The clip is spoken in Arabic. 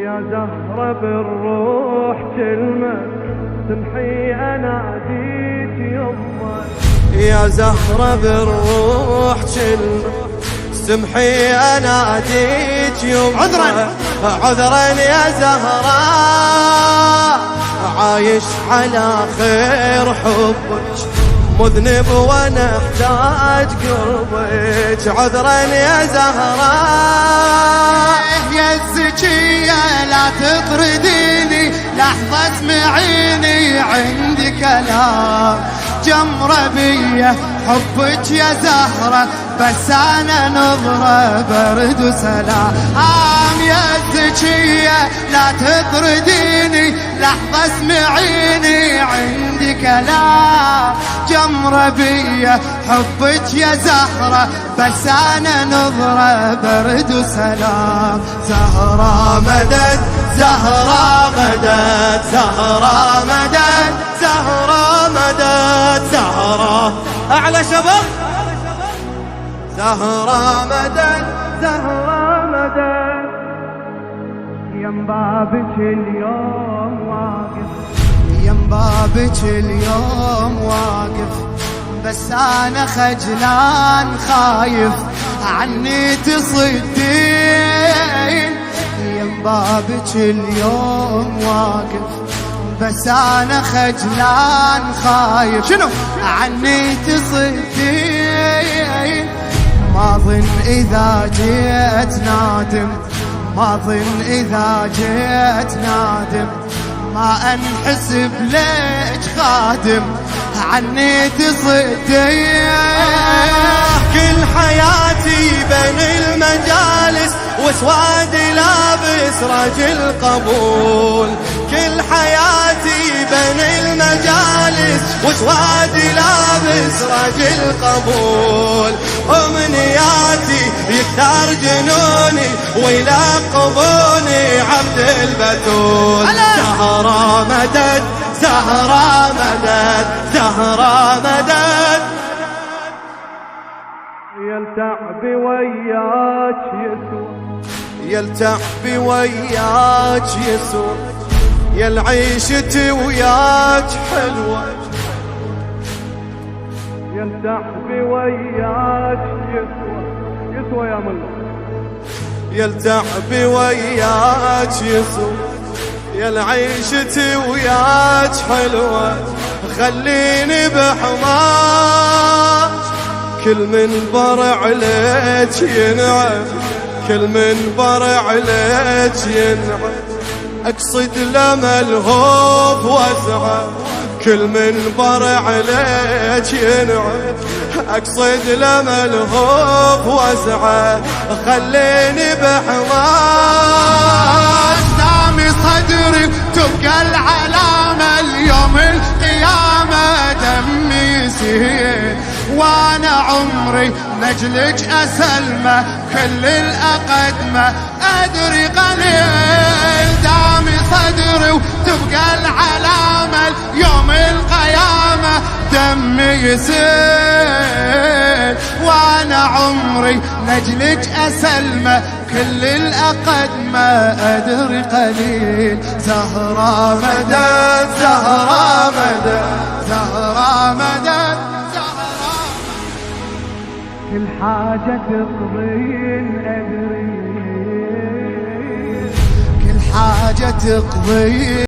يا زهرة بالروح كلمة سمحي أناديك يمه. يا زهرة بالروح كلمة سمحي أناديك يمه. عذرا يا زهراء عايش على خير حبك، مذنب وانا احتاج قربك. عذرا يا زهراء يا الزكية لا تطرديني لحظة اسمعيني عندي كلام جمرة بيه حبك يا زهرة بس أنا نظرة برد وسلام. يا الزكية لا تطرديني لحظة اسمعيني عندي كلام جمرة بيه حبك يا زهرة بس أنا نظرة برد وسلام. زهرة مدد زهرة مدد زهرة مدد زهرة مدد زهرة أعلى شباب. زهرة مدد زهرة مدد يم بابك اليوم واقف، يم بابك اليوم واقف بس أنا خجلان خايف عني تصدين. يم بابك اليوم واقف بس أنا خجلان خايف شنو عني تصدين. ما ظن إذا جيت نادم، ما ظن إذا جيت نادم ما أنحسب ليك خادم عني تصدين. كل حياتي بين المجالس وسواد لابس رجل قبول. كل حياتي بين المجالس وسواد لابس رجل قبول. أمنياتي يكتر جنوني ويلقبوني عبد البتول. زهرة مدد زهرة مدد زهرة مدد يلتعب وياك يسوى، يلتعب وياك يسوى. يا العيشة وياك حلوة. يلتعب وياك يسوى، يسوى يا ملا. يلتعب وياك يسوى. يا العيشة وياك حلوة. خليني بحماك كل من برع عليك ينعم، كل من برع عليك ينعم. اقصد لما الهوب واسعة كل من برع عليك ينعم. اقصد لما الهوب واسعة خليني بحماك. دامي صدري تبقى العلامة اليوم القيامة دمي يسيل وانا عمري نجلك اسلمه كل الاقدمه ادري قليل. دامي صدري وتبقى العلامه يوم القيامه دمي يسيل وانا عمري نجلك اسلمه كل الاقدمه ادري قليل. زهرة مدد زهرة مدد زهرة مدد كل حاجة تقضين أدري، كل حاجة تقضي